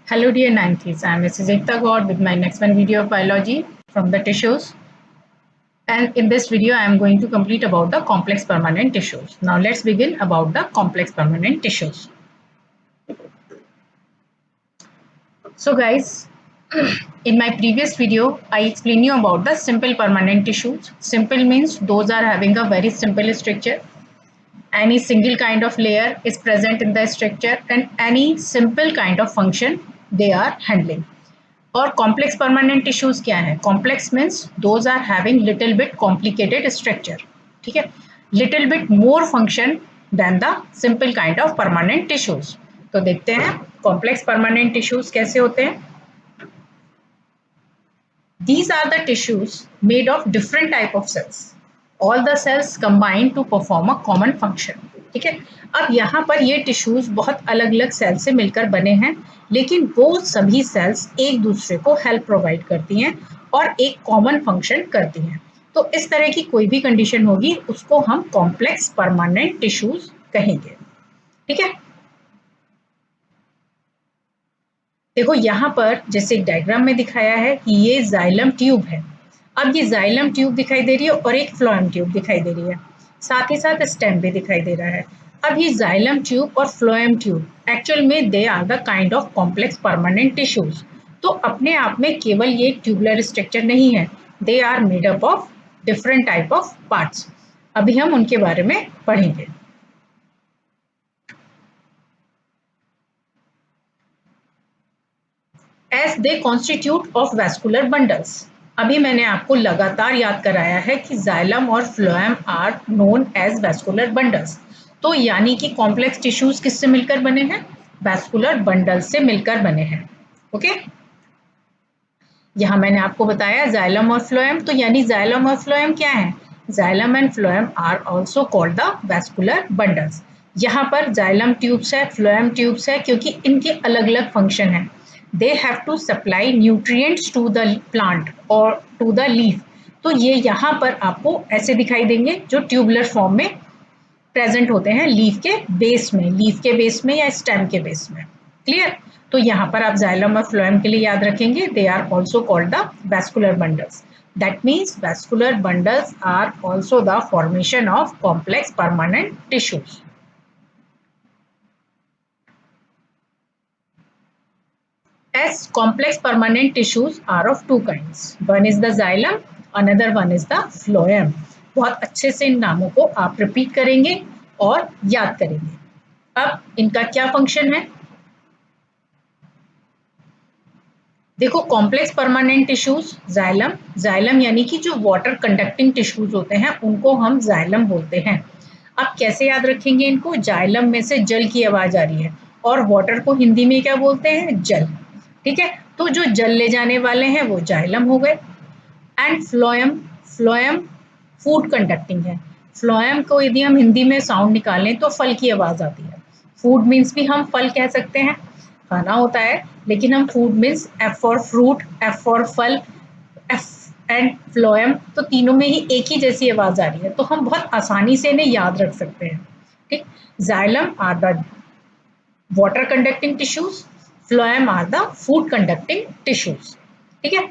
Hello dear 90s, I am Mrs. Ekta God with my next one video of biology from the tissues. And in this video I am going to complete about the complex permanent tissues. Now let's begin about the complex permanent tissues. So guys, in my previous video I explained you about the simple permanent tissues. Simple means those are having a very simple structure. Any single kind of layer is present in the structure and any simple kind of function they are handling. और complex permanent tissues क्या है? Complex means those are having little bit complicated structure, ठीक है, little bit more function then the simple kind of permanent tissues. तो देखते हैं complex permanent tissues कैसे होते हैं. These are the tissues made of different type of cells. All the cells combine to perform a common function. ठीक है. अब यहाँ पर ये टिश्यूज बहुत अलग अलग सेल से मिलकर बने हैं, लेकिन वो सभी सेल्स एक दूसरे को हेल्प प्रोवाइड करती हैं और एक कॉमन फंक्शन करती हैं. तो इस तरह की कोई भी कंडीशन होगी उसको हम कॉम्प्लेक्स परमानेंट टिश्यूज कहेंगे. ठीक है. देखो यहाँ पर जैसे एक डायग्राम में दिखाया है कि ये जाइलम ट्यूब है. अब ये जाइलम ट्यूब दिखाई दे रही है और एक फ्लोएम ट्यूब दिखाई दे रही है, साथ ही साथ स्टेम भी दिखाई दे रहा है. अब ये जाइलम ट्यूब और फ्लोएम ट्यूब एक्चुअल में they are the kind of complex permanent tissues. तो अपने आप में केवल ये ट्यूबुलर स्ट्रक्चर नहीं है, they are made up of different type of parts. अभी हम उनके बारे में पढ़ेंगे. As they constitute of vascular bundles. अभी मैंने आपको लगातार याद कराया है कि जाइलम और phloem are known as vascular bundles. तो यानी कि कॉम्प्लेक्स टिश्यूज किससे मिलकर बने हैं? वैस्कुलर बंडल से मिलकर बने हैं. ओके. यहाँ मैंने आपको बताया जाइलम और फ्लोएम. तो यानी जाइलम और फ्लोएम क्या है? Xylem and phloem are also called the vascular bundles. यहाँ पर जाइलम ट्यूब्स है, फ्लोएम ट्यूब्स है, क्योंकि इनके अलग अलग फंक्शन है. They have to supply nutrients to the plant or to the leaf. तो ये यहाँ पर आपको ऐसे दिखाई देंगे जो ट्यूबुलर फॉर्म में प्रेजेंट होते हैं लीफ के बेस में या स्टेम के बेस में. क्लियर. तो यहाँ पर आप जाइलम और फ्लोएम के लिए याद रखेंगे they are also called the vascular bundles. That means vascular bundles are also the formation of complex permanent tissues. As complex permanent tissues are of two kinds. One is the xylem, another one is the phloem. बहुत अच्छे से इन नामों को आप repeat करेंगे और याद करेंगे. अब इनका क्या फंक्शन है? देखो कॉम्प्लेक्स परमानेंट टिश्यूज जाइलम यानी कि जो वाटर कंडक्टिंग टिश्यूज होते हैं उनको हम जाइलम बोलते हैं. अब कैसे याद रखेंगे इनको? जाइलम में से जल की आवाज आ रही है और वाटर को हिंदी में क्या बोलते हैं? जल. ठीक है. तो जो जल ले जाने वाले हैं वो जाइलम हो गए. एंड फ्लोएम फूड कंडक्टिंग है. फ्लोएम को यदि हम हिंदी में साउंड निकालें तो फल की आवाज आती है. फूड मीन्स भी हम फल कह सकते हैं, खाना होता है, लेकिन हम food means F for fruit, F for फल, एफ एंड फ्लोएम, तो तीनों में ही एक ही जैसी आवाज आ रही है, तो हम बहुत आसानी से इन्हें याद रख सकते हैं. ठीक. Xylem are the water conducting tissues, phloem are the food conducting tissues. ठीक है.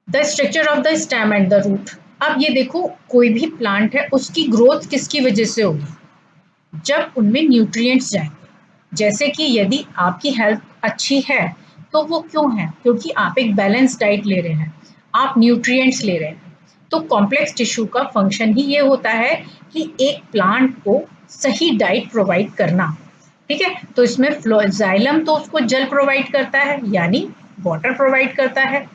The structure of the stem and the root. अब ये देखो कोई भी प्लांट है उसकी ग्रोथ किसकी वजह से होगी? जब उनमें न्यूट्रिएंट्स जाएंगे. जैसे कि यदि आपकी हेल्थ अच्छी है तो वो क्यों है? क्योंकि आप एक बैलेंस डाइट ले रहे हैं, आप न्यूट्रिएंट्स ले रहे हैं. तो कॉम्प्लेक्स टिश्यू का फंक्शन ही ये होता है कि एक प्लांट को सही डाइट प्रोवाइड करना. ठीक है. तो इसमें जाइलम तो उसको जल प्रोवाइड करता है यानी वाटर प्रोवाइड करता है,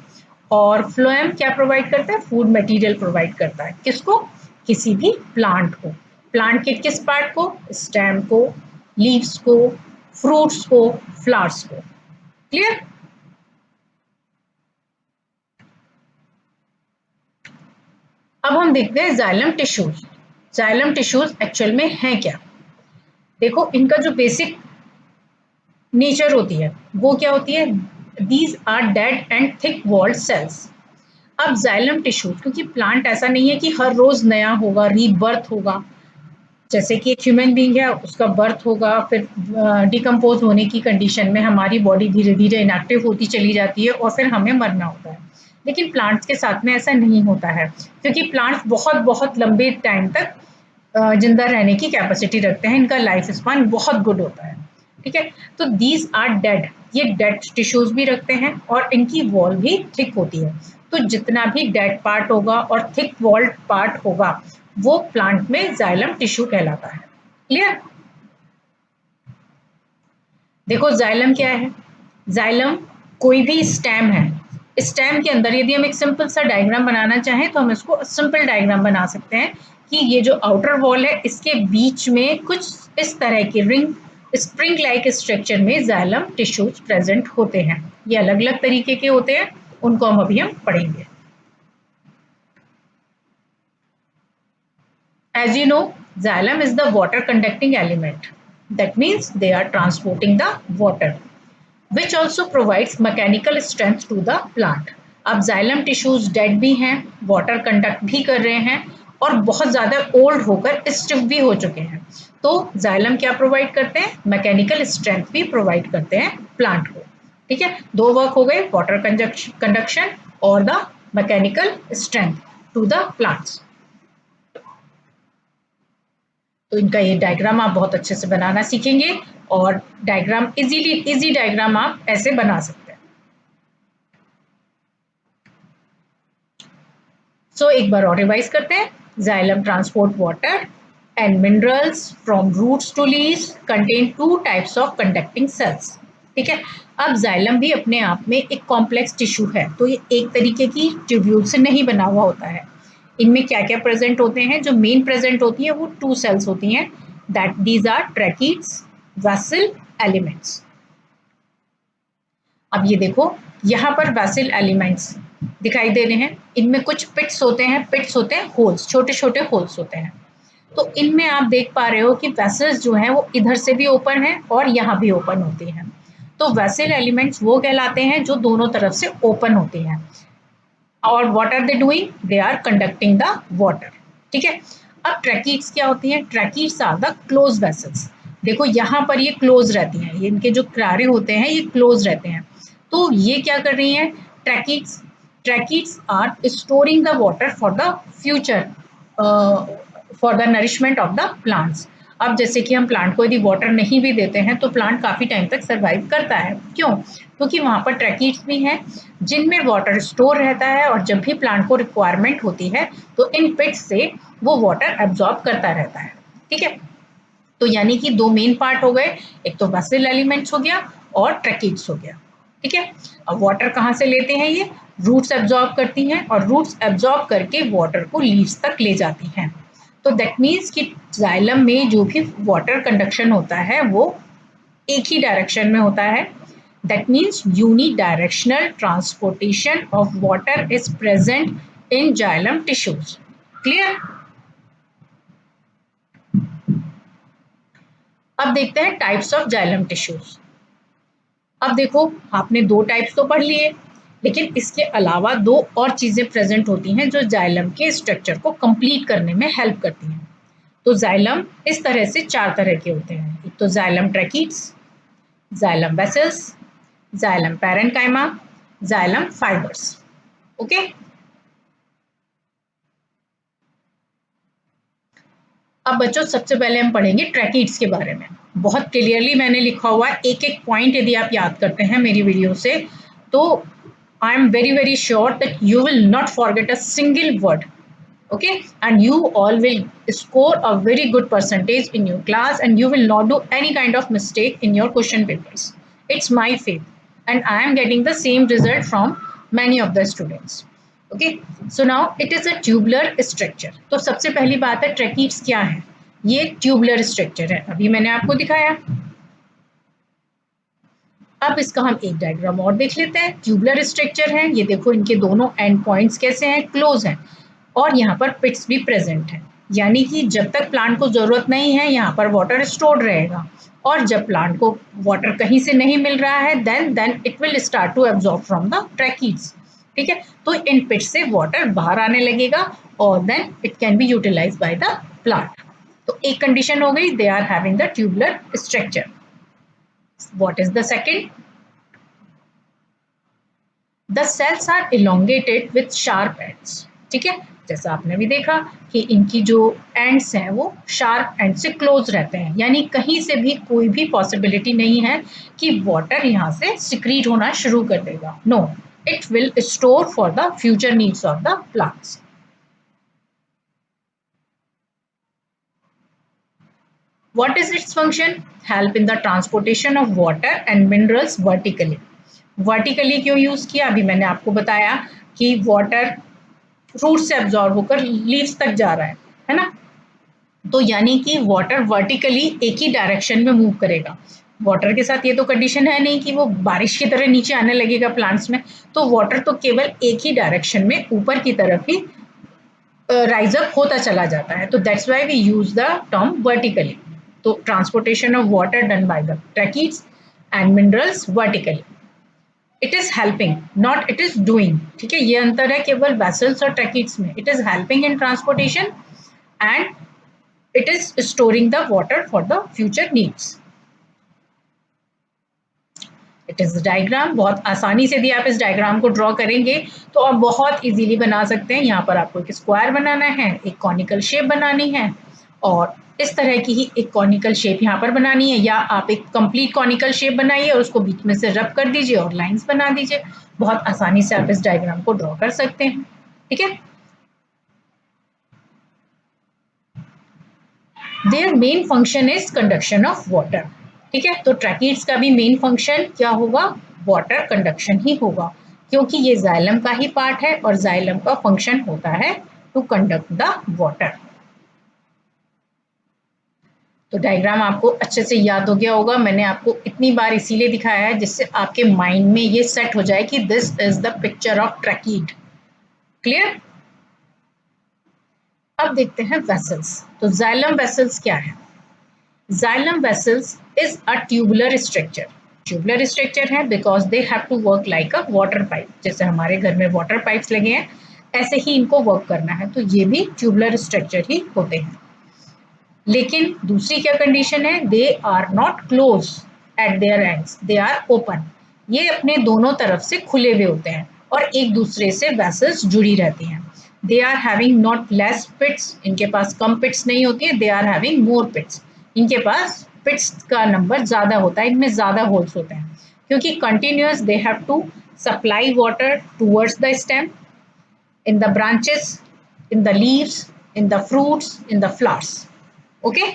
और फ्लोएम क्या प्रोवाइड करता है? फूड मटेरियल प्रोवाइड करता है. किसको? किसी भी प्लांट को. प्लांट के किस पार्ट को? स्टेम को, लीव्स को, फ्रूट्स को, फ्लावर्स को. क्लियर. अब हम देखते हैं xylem tissues. Xylem tissues actual में हैं क्या? देखो इनका जो बेसिक नेचर होती है वो क्या होती है? These are dead and thick walled cells. अब जाइलम टिश्यूज, क्योंकि प्लांट ऐसा नहीं है कि हर रोज नया होगा, रीबर्थ होगा, जैसे कि एक ह्यूमन बीइंग है, उसका बर्थ होगा, फिर डिकम्पोज होने की कंडीशन में हमारी बॉडी धीरे धीरे इनएक्टिव होती चली जाती है और फिर हमें मरना होता है। लेकिन प्लांट्स के साथ में ऐसा नहीं होता है, क्योंकि प्लांट्स बहुत बहुत लंबे टाइम तक जिंदा रहने की कैपेसिटी रखते हैं, इनका लाइफ स्पान बहुत गुड होता है। ठीक है, तो दीज आर डेड, ये डेड टिश्यूज भी रखते हैं और इनकी वॉल भी थिक होती है। तो जितना भी डेड पार्ट होगा और थिक वॉल्ड पार्ट होगा वो प्लांट में जाइलम टिश्यू कहलाता है। क्लियर? देखो जाइलम क्या है। जाइलम कोई भी स्टेम है, स्टेम के अंदर यदि हम एक सिंपल सा डायग्राम बनाना चाहें तो हम इसको सिंपल डायग्राम बना सकते हैं कि ये जो आउटर वॉल है इसके बीच में कुछ इस तरह के रिंग स्प्रिंग लाइक स्ट्रक्चर में जाइलम टिश्यूज प्रेजेंट होते हैं। ये अलग अलग तरीके के होते हैं, उनको हम अभी हम पढ़ेंगे। As you know, xylem is the water conducting element. That means they are transporting the water, which also provides mechanical strength to the plant. अब जाइलम टिश्यूज डेड भी हैं, वाटर कंडक्ट भी कर रहे हैं और बहुत ज्यादा ओल्ड होकर स्टिफ भी हो चुके हैं। तो जाइलम क्या प्रोवाइड करते हैं? मैकेनिकल स्ट्रेंथ भी प्रोवाइड करते हैं प्लांट को। ठीक है, दो वर्क हो गए, वाटर कंडक्शन और the mechanical strength to the plants. तो इनका ये डायग्राम आप बहुत अच्छे से बनाना सीखेंगे और डायग्राम इजी डायग्राम आप ऐसे बना सकते हैं। सो एक बार और रिवाइज करते हैं। Xylem transport water and minerals from roots to leaves, contain two types of conducting cells. ठीक है, अब जाइलम भी अपने आप में एक कॉम्प्लेक्स टिश्यू है, तो ये एक तरीके की ट्यूब्यूल से नहीं बना हुआ होता है। इनमें क्या क्या प्रेजेंट होते हैं? जो मेन प्रेजेंट होती है वो टू सेल्स होती हैं, that these are tracheids, vessel, elements. अब ये देखो यहाँ पर वैसल एलिमेंट्स दिखाई दे रहे हैं, इनमें कुछ पिट्स होते हैं, पिट्स होते हैं होल्स, छोटे छोटे होल्स होते हैं। तो इनमें आप देख पा रहे हो कि वेसल्स जो हैं वो इधर से भी ओपन है और यहाँ भी ओपन होती हैं। तो वेसल एलिमेंट्स वो कहलाते हैं जो दोनों तरफ से ओपन होते हैं। और what are they doing? They are conducting the water. ठीक है, अब ट्रैकीड्स क्या होती हैं? Tracheids are the close vessels. देखो यहाँ पर ये क्लोज रहती हैं, ये इनके जो किनारे होते हैं ये क्लोज रहते हैं। तो ये क्या कर रही हैं? Tracheids, tracheids are storing the water for the future, for the nourishment of the plants. अब जैसे कि हम प्लांट को यदि वाटर नहीं भी देते हैं तो प्लांट काफी टाइम तक सरवाइव करता है। क्यों? क्योंकि वहां पर ट्रैकीड्स भी हैं जिनमें वाटर स्टोर रहता है और जब भी प्लांट को रिक्वायरमेंट होती है तो इन पिट्स से वो वाटर एब्जॉर्ब करता रहता है। ठीक है, तो यानी कि दो मेन पार्ट हो गए, एक तो वेसल एलिमेंट्स हो गया और ट्रैकीड्स हो गया। ठीक है, अब वाटर कहाँ से लेते हैं? ये रूट्स एब्जॉर्ब करती हैं और रूट्स एब्जॉर्ब करके वाटर को लीव्स तक ले जाती हैं। तो दैट मीन्स कि जाइलम में जो भी वाटर कंडक्शन होता है वो एक ही डायरेक्शन में होता है। That means unidirectional transportation of water is present in xylem tissues. Clear? अब देखते हैं टाइप्स ऑफ जाइलम टिश्यूज। अब देखो आपने दो टाइप्स तो पढ़ लिए, लेकिन इसके अलावा दो और चीजें प्रेजेंट होती हैं जो जाइलम के स्ट्रक्चर को कंप्लीट करने में हेल्प करती हैं। तो जाइलम इस तरह से चार तरह के होते हैं। एक तो xylem tracheids, xylem vessels, xylem parenchyma, xylem fibres. Okay, अब बच्चों सबसे पहले हम पढ़ेंगे ट्रैकीड्स के बारे में। बहुत क्लियरली मैंने लिखा हुआ है, एक एक पॉइंट यदि आप याद करते हैं मेरी वीडियो से तो I am very sure that you will not forget a single word. Okay, and you all will score a very good percentage in your class and you will not do any kind of mistake in your question papers. It's my faith and I am getting the same result from many of the students. Okay, so now it is a tubular structure. तो सबसे पहली बात है tracheids क्या है? ये tubular structure है, अभी मैंने आपको दिखाया। अब इसका हम एक डायग्राम और देख लेते हैं। ट्यूबुलर स्ट्रक्चर है, ये देखो इनके दोनों एंड पॉइंट्स कैसे हैं? क्लोज हैं और यहाँ पर पिट्स भी प्रेजेंट है, यानी कि जब तक प्लांट को जरूरत नहीं है यहाँ पर वाटर स्टोर्ड रहेगा और जब प्लांट को वाटर कहीं से नहीं मिल रहा है then it will start to absorb from the tracheids. ठीक है, तो इन पिट्स से वाटर बाहर आने लगेगा और then it can be utilized by the plant. तो एक कंडीशन हो गई, they are having the tubular structure. What is the second? The cells are elongated with sharp ends. ठीक है, जैसा आपने भी देखा कि इनकी जो एंड्स हैं वो शार्प एंड से क्लोज रहते हैं, यानी कहीं से भी कोई भी पॉसिबिलिटी नहीं है कि वाटर यहाँ से सिक्रीट होना शुरू कर देगा। No, it will store for the future needs of the plants. What is its function? Help in the transportation of water and minerals vertically. Vertically क्यों यूज किया? अभी मैंने आपको बताया कि वाटर रूट से एब्जॉर्ब होकर लीव्स तक जा रहा है ना? तो यानी कि वाटर वर्टिकली एक ही डायरेक्शन में मूव करेगा। वाटर के साथ ये तो कंडीशन है नहीं कि वो बारिश की तरह नीचे आने लगेगा प्लांट्स में, तो वाटर तो केवल एक ही डायरेक्शन में ऊपर की तरफ ही राइज अप होता चला जाता है। तो that's why we use the term vertically. तो transportation of water done by the tracheids and minerals vertically. It is helping, not it is doing. ठीक है, ये अंतर है केवल वेसल्स और ट्रैकीज में। It is helping in transportation and it is storing the water for the future needs. It is diagram. बहुत आसानी से भी आप इस डायग्राम को ड्रॉ करेंगे तो आप बहुत इजीली बना सकते हैं। यहाँ पर आपको एक स्क्वायर बनाना है, एक कॉनिकल शेप बनानी है और इस तरह की ही एक कॉनिकल शेप यहाँ पर बनानी है, या आप एक कंप्लीट कॉनिकल शेप बनाइए और उसको बीच में से रब कर दीजिए और लाइंस बना दीजिए। बहुत आसानी से आप इस डायग्राम को ड्रॉ कर सकते हैं। ठीक है, their main function is conduction of water. ठीक है, तो ट्रैकीड्स का भी मेन फंक्शन क्या होगा? वाटर कंडक्शन ही होगा, क्योंकि ये जाइलम का ही पार्ट है और जाइलम का फंक्शन होता है टू कंडक्ट द वाटर। तो डायग्राम आपको अच्छे से याद हो गया होगा। मैंने आपको इतनी बार इसीलिए दिखाया है जिससे आपके माइंड में ये सेट हो जाए कि this is the picture of tracheid. Clear? अब देखते हैं वेसल्स। तो जाइलम वेसल्स क्या है? Xylem vessels is a tubular structure. Tubular structure है because they have to work like a water pipe. जैसे हमारे घर में वाटर पाइप्स लगे हैं ऐसे ही इनको वर्क करना है, तो ये भी ट्यूबुलर स्ट्रक्चर ही होते हैं। लेकिन दूसरी क्या कंडीशन है? They are not close at their ends, they are open. ये अपने दोनों तरफ से खुले हुए होते हैं और एक दूसरे से वेसल्स जुड़ी रहती हैं। They are having not less pits, इनके पास कम पिट्स नहीं होती है, दे आर हैविंग मोर पिट्स। इनके पास पिट्स का नंबर ज्यादा होता है, इनमें ज्यादा होल्स होते हैं, क्योंकि continuous they have to supply water towards the stem, in the branches, in the leaves, in the fruits, in the flowers. Okay?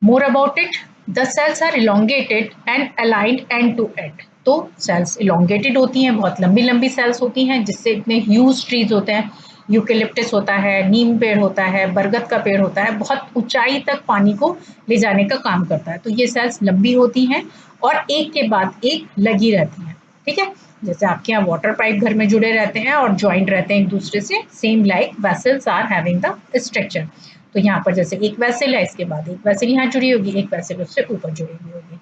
More about it. The cells are elongated and aligned end to end. तो sales elongated होती हैं, बहुत लंबी लंबी sales होती हैं, जिससे इतने ह्यूज ट्रीज होते हैं। यूकेलिप्टस होता है, नीम पेड़ होता है, बरगद का पेड़ होता है, बहुत ऊंचाई तक पानी को ले जाने का काम करता है। तो ये सेल्स लंबी होती हैं और एक के बाद एक लगी रहती हैं। ठीक है, जैसे आपके यहाँ वाटर पाइप घर में जुड़े रहते हैं और ज्वाइंट रहते हैं एक दूसरे से, same like vessels are having the structure. तो यहाँ पर जैसे एक वेसल है, इसके बाद एक वेसल यहाँ जुड़ी होगी, एक वेसल उससे ऊपर जुड़ी हुई होगी।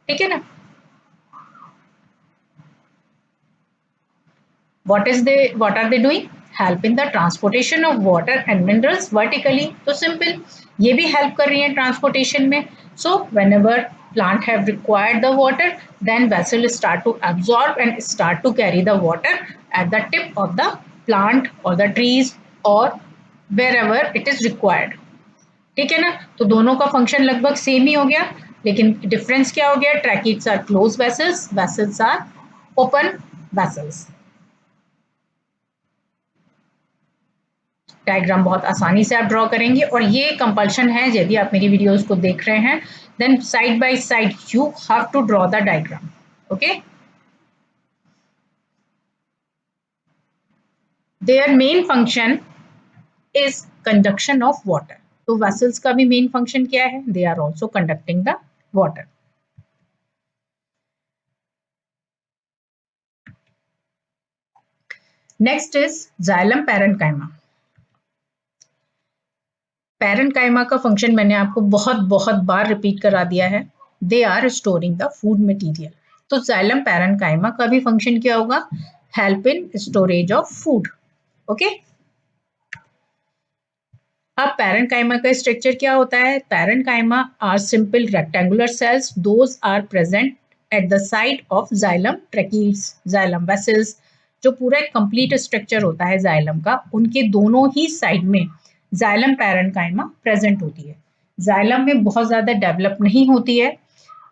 ठीक है ना? what are they doing? Help in the transportation of water and minerals vertically. तो सिंपल, ये भी हेल्प कर रही है ट्रांसपोर्टेशन में। So whenever plant have required the water, then vessel start to absorb and start to carry the water at the tip of the plant or the trees or wherever it is required. ठीक है ना? तो दोनों का function लगभग same ही हो गया, लेकिन डिफरेंस क्या हो गया? Tracheids are close vessels, vessels are open vessels. Diagram बहुत आसानी से आप ड्रॉ करेंगे और ये कंपल्शन है, यदि आप मेरी वीडियोस को देख रहे हैं then side by side you have to draw the diagram. Okay, their main function is conduction of water. तो वेसल्स का भी मेन फंक्शन क्या है? They are also conducting the water. Next is xylem parenchyma. Parenchyma का function मैंने आपको बहुत बहुत बार रिपीट करा दिया है। They are storing the food material. तो जाइलम पैरेन्काइमा का भी फंक्शन क्या होगा? Help in storage of food. Okay, अब पैरेन्काइमा का स्ट्रक्चर क्या होता है? Parenchyma are simple rectangular cells, those are present at the side of xylem tracheids, xylem vessels. जो पूरा एक कंप्लीट स्ट्रक्चर होता है जाइलम का, उनके दोनों ही साइड में जाइलम पैरेन्काइमा प्रेजेंट होती है। जाइलम में बहुत ज्यादा डेवलप नहीं होती है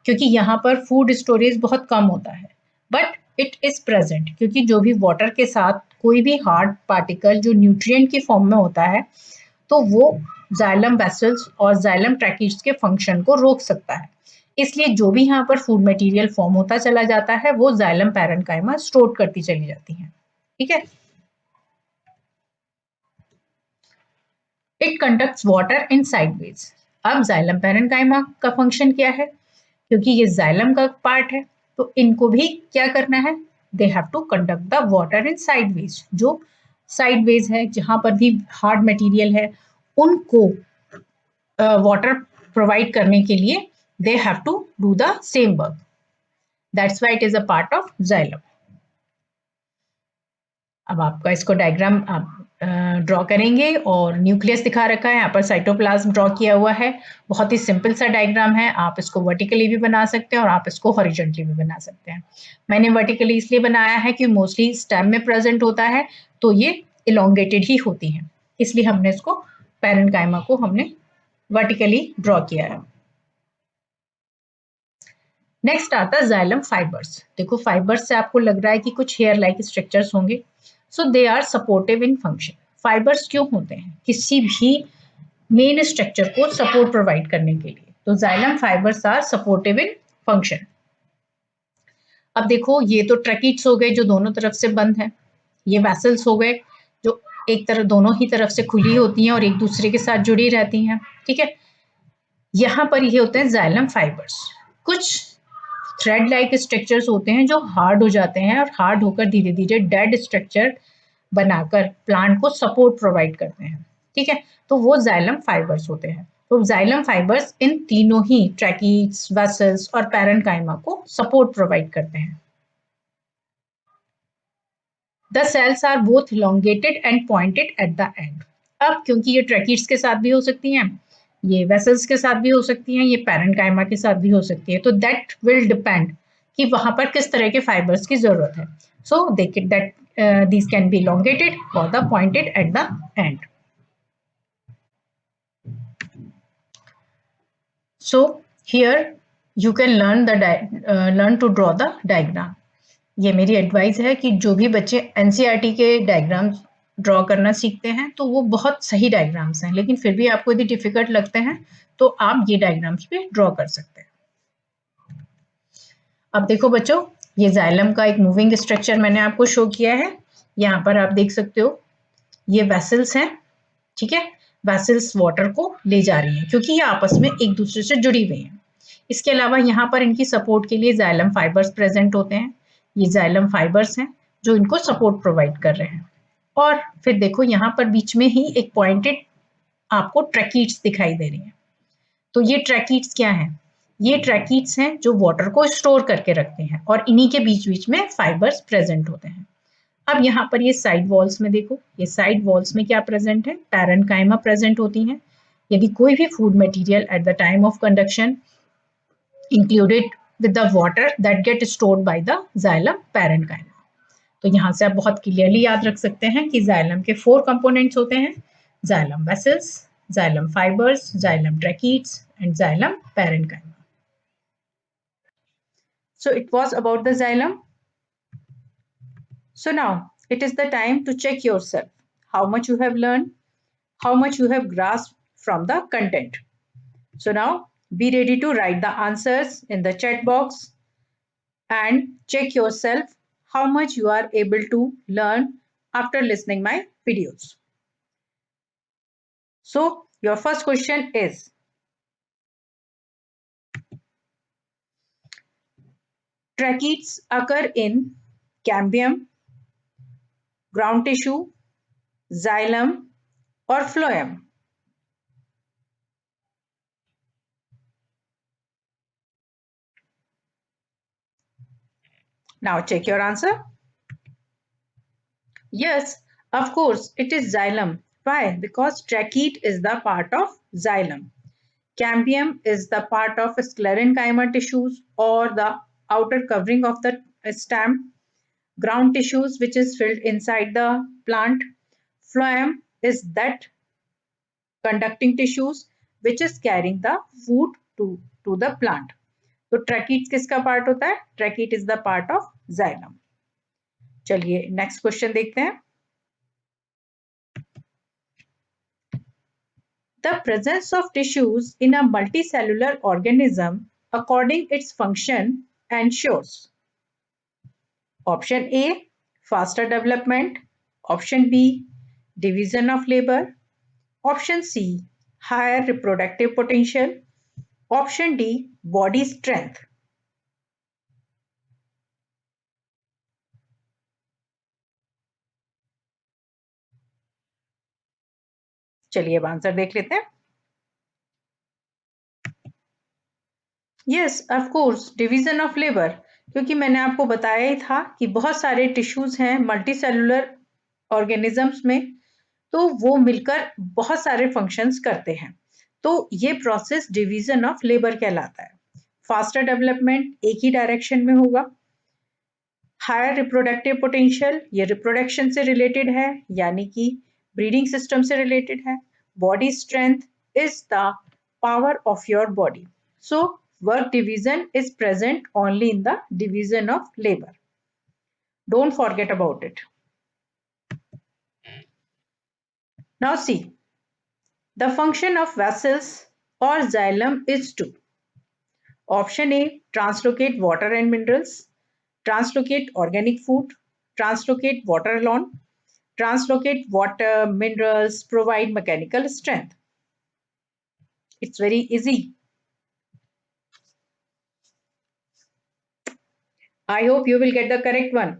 क्योंकि यहाँ पर फूड स्टोरेज बहुत कम होता है, बट इट इज प्रेजेंट क्योंकि जो भी वाटर के साथ कोई भी हार्ड पार्टिकल जो न्यूट्रिएंट की फॉर्म में होता है, तो वो जाइलम वेसल्स और जाइलम ट्रैकीड्स के फंक्शन को रोक सकता है। इसलिए जो भी यहाँ पर फूड मटेरियल फॉर्म होता चला जाता है, वो जाइलम पैरेन्काइमा स्टोर करती चली जाती है। ठीक है। It conducts water in sideways. अब जाइलम पैरेन्काइमा का फंक्शन क्या है? क्योंकि ये जाइलम का पार्ट है, तो इनको भी क्या करना है? They have to conduct the water in sideways. जो साइडवेज है, जहां पर भी हार्ड मटेरियल है, उनको वाटर प्रोवाइड करने के लिए they have to do the same work. That's why it is a part of xylem. अब आपका इसको डायग्राम आप ड्रॉ करेंगे और न्यूक्लियस दिखा रखा है, यहाँ पर साइटोप्लाज्म ड्रॉ किया हुआ है। बहुत ही सिंपल सा डायग्राम है, आप इसको वर्टिकली भी बना सकते हैं और आप इसको हॉरिजॉन्टली भी बना सकते हैं। मैंने वर्टिकली इसलिए बनाया है कि मोस्टली स्टेम में प्रेजेंट होता है, तो ये इलोंगेटेड ही होती है, इसलिए हमने इसको पैरेन्काइमा को हमने वर्टिकली ड्रॉ किया है। नेक्स्ट आता है जाइलम फाइबर्स। देखो फाइबर्स से आपको लग रहा है कि कुछ हेयर लाइक स्ट्रक्चर्स होंगे, so they are supportive in function. Fibres क्यों होते हैं? किसी भी मेन स्ट्रक्चर को सपोर्ट प्रोवाइड करने के लिए, तो xylem fibres are supportive in function. अब देखो ये तो ट्रैकीड्स हो गए जो दोनों तरफ से बंद है, ये वेसल्स हो गए जो एक तरफ दोनों ही तरफ से खुली होती हैं और एक दूसरे के साथ जुड़ी रहती हैं। ठीक है। यहाँ पर ये होते हैं जाइलम फाइबर्स। कुछ थ्रेड लाइक स्ट्रक्चर्स होते हैं जो हार्ड हो जाते हैं और हार्ड होकर धीरे धीरे डेड स्ट्रक्चर बनाकर प्लांट को सपोर्ट प्रोवाइड करते हैं। ठीक है। तो वो जाइलम फाइबर्स होते हैं। तो जाइलम फाइबर्स इन तीनों ही ट्रैकीड्स, वेसल्स और पैरेन्काइमा को सपोर्ट प्रोवाइड करते हैं। The cells are both elongated and pointed at the end. अब क्योंकि ये ट्रैकीड्स के साथ भी हो सकती हैं, ये वेसल्स के साथ भी हो सकती हैं, ये पैरेन्काइमा के साथ भी हो सकती है, तो दैट विल डिपेंड कि वहां पर किस तरह के फाइबर्स की जरूरत है। So that these can be elongated or the pointed at the end. So here you can learn to draw the diagram. ये मेरी एडवाइस है कि जो भी बच्चे एनसीईआरटी के डायग्राम्स ड्रॉ करना सीखते हैं तो वो बहुत सही डायग्राम्स हैं, लेकिन फिर भी आपको यदि डिफिकल्ट लगते हैं तो आप ये डायग्राम्स भी ड्रॉ कर सकते हैं। अब देखो बच्चों, ये जाइलम का एक मूविंग स्ट्रक्चर मैंने आपको शो किया है। यहाँ पर आप देख सकते हो ये वेसल्स हैं। ठीक है। वेसल्स वाटर को ले जा रही हैं क्योंकि ये आपस में एक दूसरे से जुड़ी हुई हैं। इसके अलावा यहाँ पर इनकी सपोर्ट के लिए जाइलम फाइबर्स प्रेजेंट होते हैं। ये जाइलम फाइबर्स हैं जो इनको सपोर्ट प्रोवाइड कर रहे हैं। और फिर देखो यहाँ पर बीच में ही एक पॉइंटेड आपको ट्रैकीड्स दिखाई दे रही हैं। तो ये ट्रैकीड्स क्या हैं? ये ट्रैकीड्स हैं जो वाटर को स्टोर करके रखते हैं और इन्हीं के बीच बीच में फाइबर्स प्रेजेंट होते हैं। अब यहाँ पर ये साइड वॉल्स में देखो, ये साइड वॉल्स में क्या प्रेजेंट है? पैरेन्काइमा प्रेजेंट होती हैं। यदि कोई भी food material at the time of conduction included with the water that get stored by the xylem parenchyma. तो यहाँ से आप बहुत क्लियरली याद रख सकते हैं कि जाइलम के 4 कंपोनेंट्स होते हैं: xylem vessels, xylem fibres, xylem tracheids and xylem parenchyma. So it was about the xylem. So now it is the time to check yourself how much you have learned, how much you have grasped from the content. So now be ready to write the answers in the chat box and check yourself how much you are able to learn after listening my videos. So your first question is, tracheids occur in cambium, ground tissue, xylem or phloem? Now check your answer. Yes, of course, it is xylem Why? Because trachete is the part of xylem. Cambium is the part of sclerenchyma tissues or the outer covering of the stem. Ground tissues which is filled inside the plant. Phloem is that conducting tissues which is carrying the food to the plant. तो ट्रैकीट किसका part होता है? Tracheid is the part of xylem. चलिए next question देखते हैं. The presence of tissues in a multicellular organism according its function ensures option A faster development, option B division of labor, option C higher reproductive potential, option D body strength. चलिए अब answer देख लेते हैं. Yes of course division of labour, क्योंकि मैंने आपको बताया ही था कि बहुत सारे टिश्यूज हैं मल्टी सेलुलर ऑर्गेनिजम्स में, तो वो मिलकर बहुत सारे फंक्शंस करते हैं. तो ये प्रोसेस डिवीजन ऑफ लेबर कहलाता है. फास्टर डेवलपमेंट एक ही डायरेक्शन में होगा. हायर रिप्रोडक्टिव पोटेंशियल ये रिप्रोडक्शन से रिलेटेड है, यानी कि ब्रीडिंग सिस्टम से रिलेटेड है. Body strength is the power of your body. So work division is present only in the division of labor. Don't forget about it. Now see, the function of vessels or xylem is to option A translocate water and minerals, translocate organic food, translocate water alone, translocate water, minerals, provide mechanical strength. It's very easy. I hope you will get the correct one.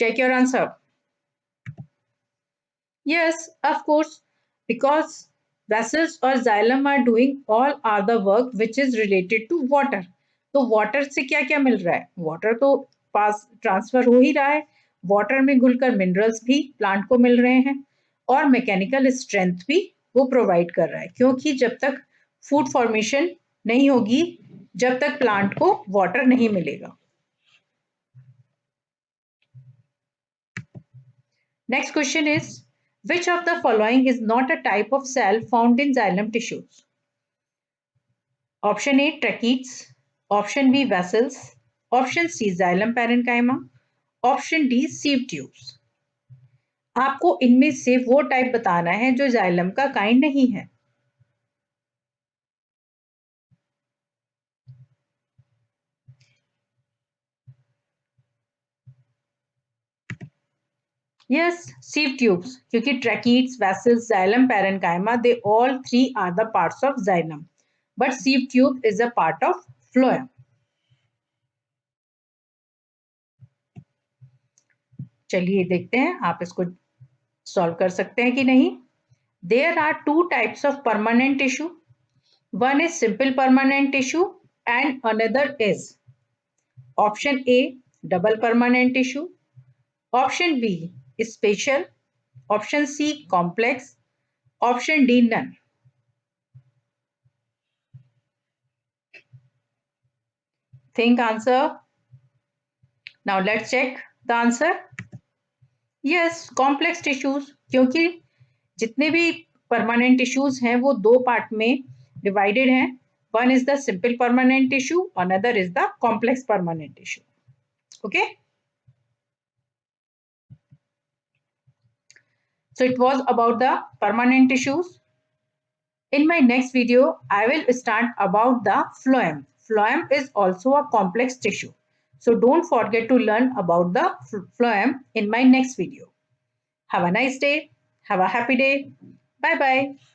Check your answer. Yes, of course, because vessels or xylem are doing all other work which is related to water. तो water से क्या क्या मिल रहा है? water तो पास transfer हो ही रहा है. water में घुलकर minerals भी प्लांट को मिल रहे हैं और मैकेनिकल स्ट्रेंथ भी वो प्रोवाइड कर रहा है, क्योंकि जब तक फूड फॉर्मेशन नहीं होगी, जब तक प्लांट को वाटर नहीं मिलेगा. Next question is which of the following is not a type of cell found in xylem tissues? Option A tracheids, option B vessels, option C xylem parenchyma, option D sieve tubes. आपको इनमें से वो type बताना है जो xylem का kind नहीं है. Yes, sieve tubes, क्योंकि tracheids, vessels, xylem parenchyma, they all three are the parts of xylem, but sieve tube is a part of phloem. चलिए देखते हैं आप इसको सॉल्व कर सकते हैं कि नहीं. There are two types of permanent tissue. One is simple permanent tissue and another is option A double permanent tissue, option B spatial, option C complex, option D none. Think answer. Now let's check the answer. Yes, complex tissues, क्योंकि जितने भी permanent tissues हैं वो दो part में divided हैं. One is the simple permanent tissue, another is the complex permanent tissue. Okay, so it was about the permanent tissues. In my next video I will start about the phloem. Phloem is also a complex tissue, so don't forget to learn about the phloem in my next video. Have a nice day. Have a happy day. Bye bye.